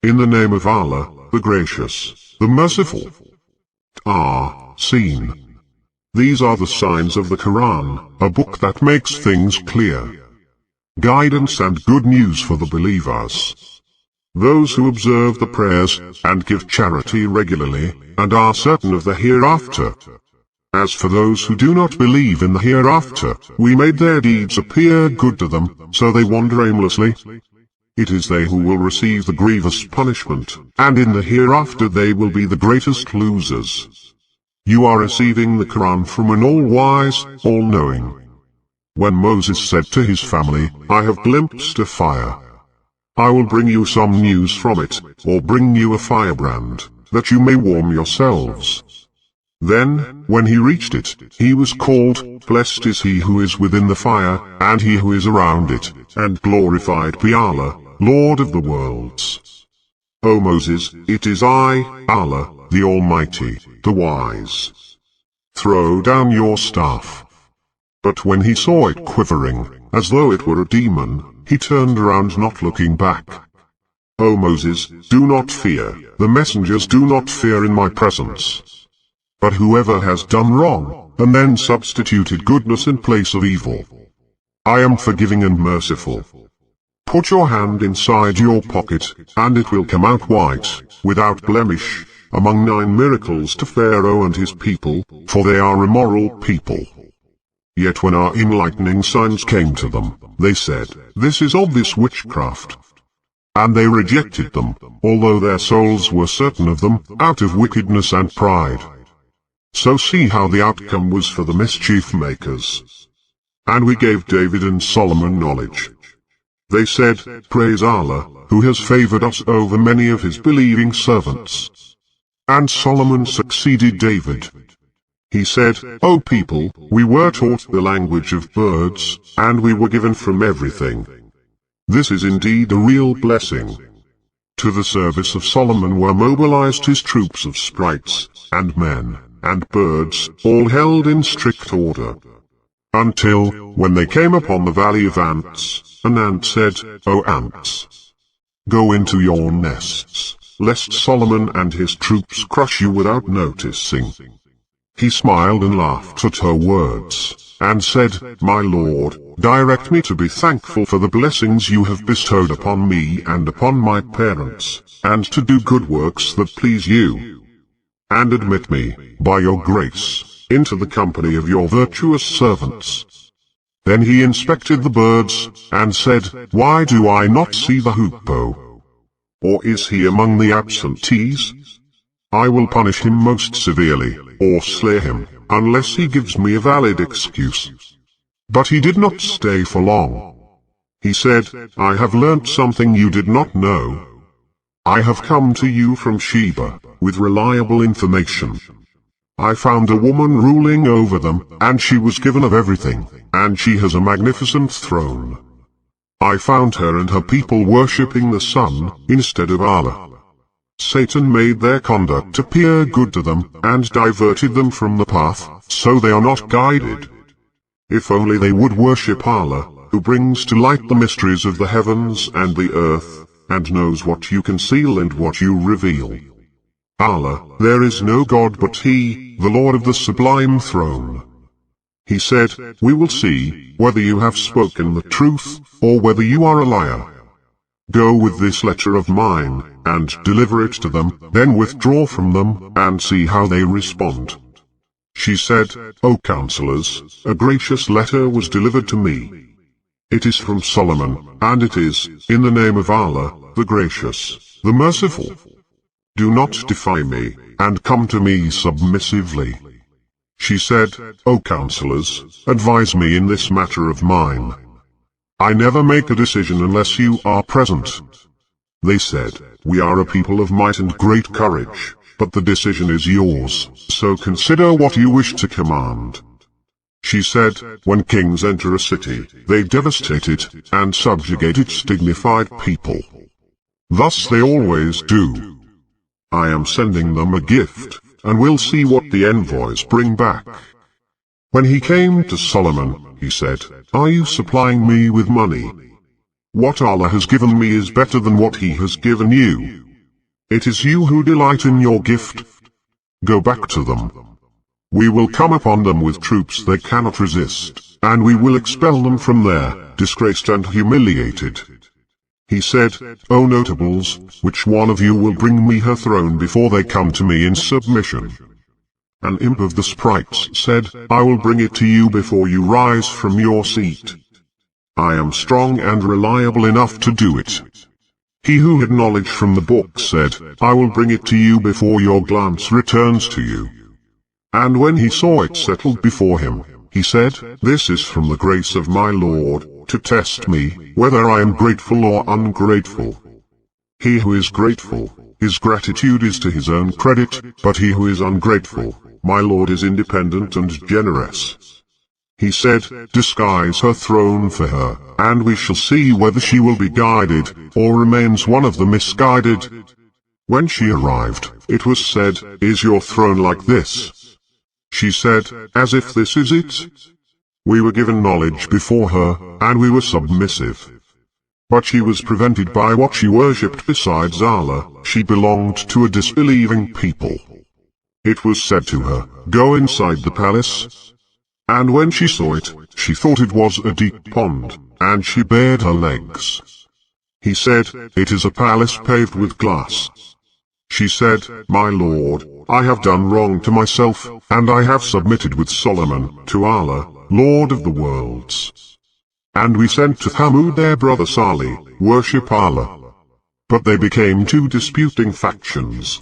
In the name of Allah, the Gracious, the Merciful. Seen. These are the signs of the Quran, a book that makes things clear. Guidance and good news for the believers. Those who observe the prayers and give charity regularly, and are certain of the hereafter. As for those who do not believe in the hereafter, we made their deeds appear good to them, so they wander aimlessly. It is they who will receive the grievous punishment, and in the hereafter they will be the greatest losers. You are receiving the Quran from an all-wise, all-knowing. When Moses said to his family, I have glimpsed a fire. I will bring you some news from it, or bring you a firebrand, that you may warm yourselves. Then, when he reached it, he was called, Blessed is he who is within the fire, and he who is around it, and glorified be Allah, Lord of the worlds. O Moses, it is I, Allah, the Almighty, the Wise. Throw down your staff. But when he saw it quivering, as though it were a demon, he turned around not looking back. O Moses, do not fear, the messengers do not fear in my presence. But whoever has done wrong, and then substituted goodness in place of evil, I am forgiving and merciful. Put your hand inside your pocket, and it will come out white, without blemish, among 9 miracles to Pharaoh and his people, for they are immoral people. Yet when our enlightening signs came to them, they said, This is obvious witchcraft. And they rejected them, although their souls were certain of them, out of wickedness and pride. So see how the outcome was for the mischief makers. And we gave David and Solomon knowledge. They said, Praise Allah, who has favored us over many of his believing servants. And Solomon succeeded David. He said, O people, we were taught the language of birds, and we were given from everything. This is indeed a real blessing. To the service of Solomon were mobilized his troops of sprites, and men, and birds, all held in strict order. Until, when they came upon the valley of ants, an ant said, O ants, go into your nests, lest Solomon and his troops crush you without noticing. He smiled and laughed at her words, and said, My Lord, direct me to be thankful for the blessings you have bestowed upon me and upon my parents, and to do good works that please you. And admit me, by your grace, into the company of your virtuous servants. Then he inspected the birds, and said, Why do I not see the hoopoe? Or is he among the absentees? I will punish him most severely, or slay him, unless he gives me a valid excuse. But he did not stay for long. He said, I have learnt something you did not know. I have come to you from Sheba, with reliable information. I found a woman ruling over them, and she was given of everything, and she has a magnificent throne. I found her and her people worshipping the sun, instead of Allah. Satan made their conduct appear good to them, and diverted them from the path, so they are not guided. If only they would worship Allah, who brings to light the mysteries of the heavens and the earth, and knows what you conceal and what you reveal. Allah, there is no God but He, the Lord of the sublime throne. He said, We will see, whether you have spoken the truth, or whether you are a liar. Go with this letter of mine, and deliver it to them, then withdraw from them, and see how they respond. She said, O counselors, a gracious letter was delivered to me. It is from Solomon, and it is, in the name of Allah, the Gracious, the Merciful. Do not defy me, and come to me submissively. She said, O counselors, advise me in this matter of mine. I never make a decision unless you are present. They said, We are a people of might and great courage, but the decision is yours, so consider what you wish to command. She said, When kings enter a city, they devastate it, and subjugate its dignified people. Thus they always do. I am sending them a gift, and we'll see what the envoys bring back. When he came to Solomon, he said, Are you supplying me with money? What Allah has given me is better than what He has given you. It is you who delight in your gift. Go back to them. We will come upon them with troops they cannot resist, and we will expel them from there, disgraced and humiliated. He said, O notables, which one of you will bring me her throne before they come to me in submission? An imp of the sprites said, I will bring it to you before you rise from your seat. I am strong and reliable enough to do it. He who had knowledge from the book said, I will bring it to you before your glance returns to you. And when he saw it settled before him, he said, This is from the grace of my Lord, to test me, whether I am grateful or ungrateful. He who is grateful, his gratitude is to his own credit, but he who is ungrateful, my Lord is independent and generous. He said, Disguise her throne for her, and we shall see whether she will be guided, or remains one of the misguided. When she arrived, it was said, Is your throne like this? She said, As if this is it. We were given knowledge before her, and we were submissive. But she was prevented by what she worshipped besides Allah. She belonged to a disbelieving people. It was said to her, Go inside the palace. And when she saw it, she thought it was a deep pond, and she bared her legs. He said, It is a palace paved with glass. She said, My Lord, I have done wrong to myself, and I have submitted with Solomon to Allah, Lord of the worlds. And we sent to Thamud their brother Salih, worship Allah. But they became two disputing factions.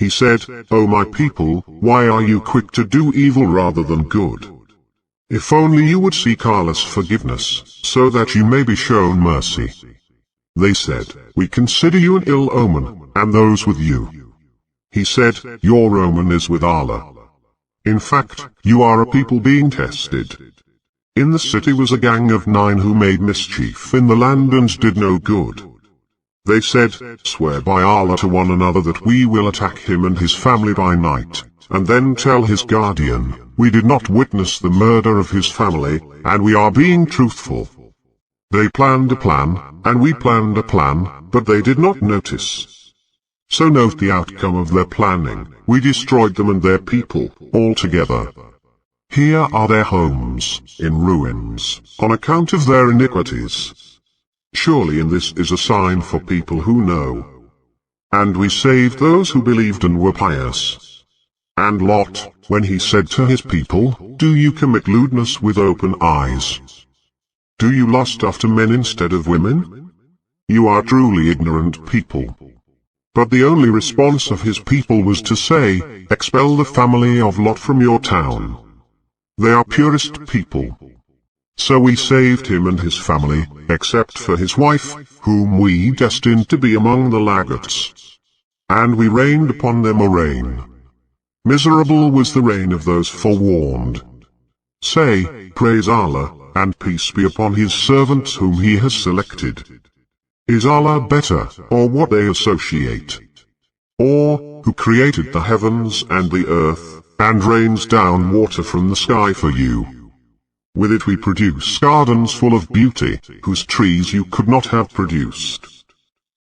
He said, O my people, why are you quick to do evil rather than good? If only you would seek Allah's forgiveness, so that you may be shown mercy. They said, We consider you an ill omen, and those with you. He said, Your omen is with Allah. In fact, you are a people being tested. In the city was a gang of 9 who made mischief in the land and did no good. They said, Swear by Allah to one another that we will attack him and his family by night, and then tell his guardian, We did not witness the murder of his family, and we are being truthful. They planned a plan, and we planned a plan, but they did not notice. So note the outcome of their planning. We destroyed them and their people, altogether. Here are their homes, in ruins, on account of their iniquities. Surely in this is a sign for people who know. And we saved those who believed and were pious. And Lot, when he said to his people, Do you commit lewdness with open eyes? Do you lust after men instead of women? You are truly ignorant people. But the only response of his people was to say, Expel the family of Lot from your town. They are purest people. So we saved him and his family, except for his wife, whom we destined to be among the laggards. And we rained upon them a rain. Miserable was the rain of those forewarned. Say, Praise Allah, and peace be upon his servants whom he has selected. Is Allah better, or what they associate? Or, who created the heavens and the earth, and rains down water from the sky for you? With it we produce gardens full of beauty, whose trees you could not have produced.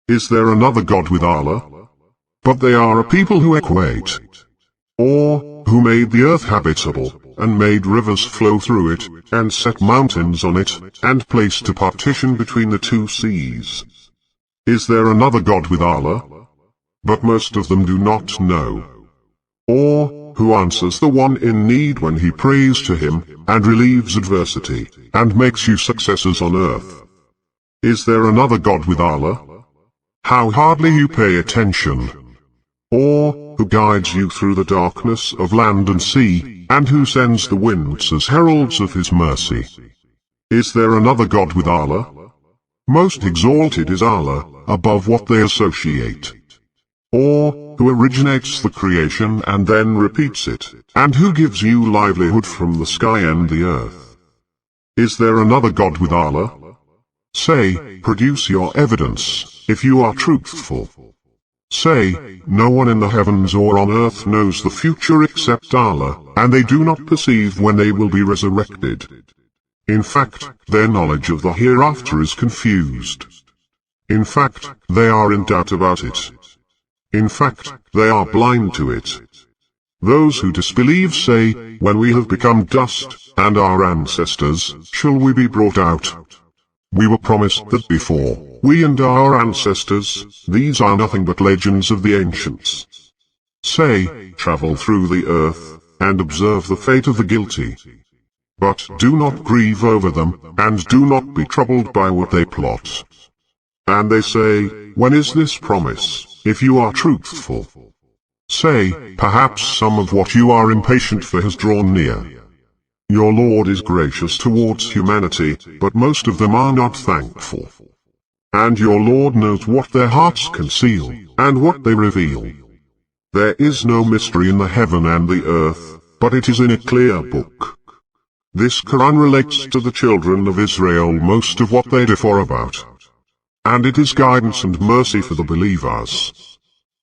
Is there another God with Allah? But they are a people who equate. Or, who made the earth habitable, and made rivers flow through it, and set mountains on it, and placed a partition between the two seas. Is there another God with Allah? But most of them do not know. Or, who answers the one in need when he prays to him, and relieves adversity, and makes you successors on earth. Is there another God with Allah? How hardly you pay attention. Or, who guides you through the darkness of land and sea, and who sends the winds as heralds of his mercy. Is there another God with Allah? Most exalted is Allah, above what they associate. Or, who originates the creation and then repeats it, and who gives you livelihood from the sky and the earth. Is there another God with Allah? Say, produce your evidence, if you are truthful. Say, no one in the heavens or on earth knows the future except Allah, and they do not perceive when they will be resurrected. In fact, their knowledge of the hereafter is confused. In fact, they are in doubt about it. In fact, they are blind to it. Those who disbelieve say, when we have become dust, and our ancestors, shall we be brought out? We were promised that before, we and our ancestors, these are nothing but legends of the ancients. Say, travel through the earth, and observe the fate of the guilty. But do not grieve over them, and do not be troubled by what they plot. And they say, when is this promise, if you are truthful? Say, perhaps some of what you are impatient for has drawn near. Your Lord is gracious towards humanity, but most of them are not thankful. And your Lord knows what their hearts conceal, and what they reveal. There is no mystery in the heaven and the earth, but it is in a clear book. This Quran relates to the children of Israel most of what they differ about. And it is guidance and mercy for the believers.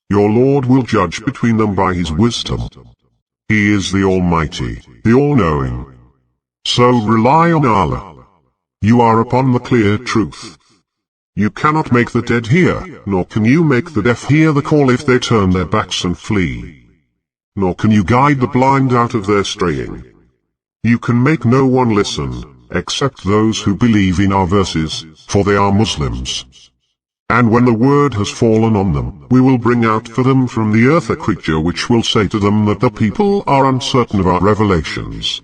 Your Lord will judge between them by His wisdom. He is the Almighty, the All-Knowing. So rely on Allah. You are upon the clear truth. You cannot make the dead hear, nor can you make the deaf hear the call if they turn their backs and flee. Nor can you guide the blind out of their straying. You can make no one listen, except those who believe in our verses, for they are Muslims. And when the word has fallen on them, we will bring out for them from the earth a creature which will say to them that the people are uncertain of our revelations.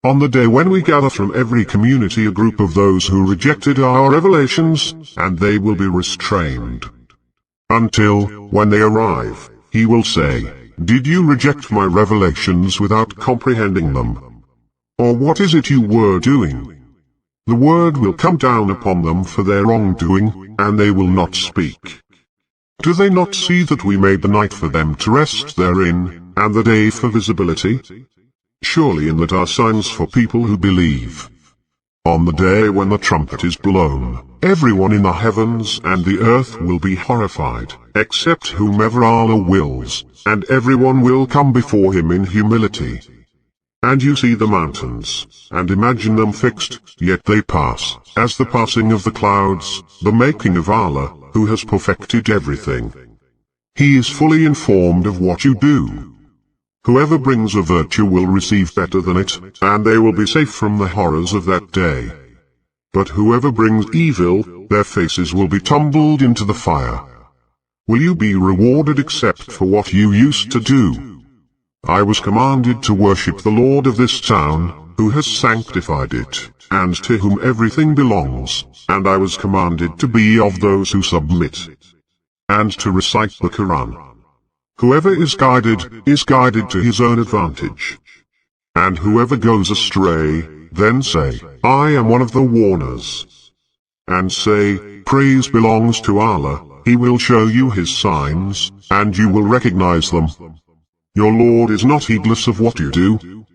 On the day when we gather from every community a group of those who rejected our revelations, and they will be restrained. Until, when they arrive, he will say, did you reject my revelations without comprehending them? Or what is it you were doing? The word will come down upon them for their wrongdoing, and they will not speak. Do they not see that we made the night for them to rest therein, and the day for visibility? Surely in that are signs for people who believe. On the day when the trumpet is blown, everyone in the heavens and the earth will be horrified, except whomever Allah wills, and everyone will come before Him in humility. And you see the mountains, and imagine them fixed, yet they pass, as the passing of the clouds, the making of Allah, who has perfected everything. He is fully informed of what you do. Whoever brings a virtue will receive better than it, and they will be safe from the horrors of that day. But whoever brings evil, their faces will be tumbled into the fire. Will you be rewarded except for what you used to do? I was commanded to worship the Lord of this town, who has sanctified it, and to whom everything belongs, and I was commanded to be of those who submit, and to recite the Quran. Whoever is guided to his own advantage. And whoever goes astray, then say, I am one of the warners. And say, praise belongs to Allah, He will show you His signs, and you will recognize them. Your Lord is not heedless of what you do.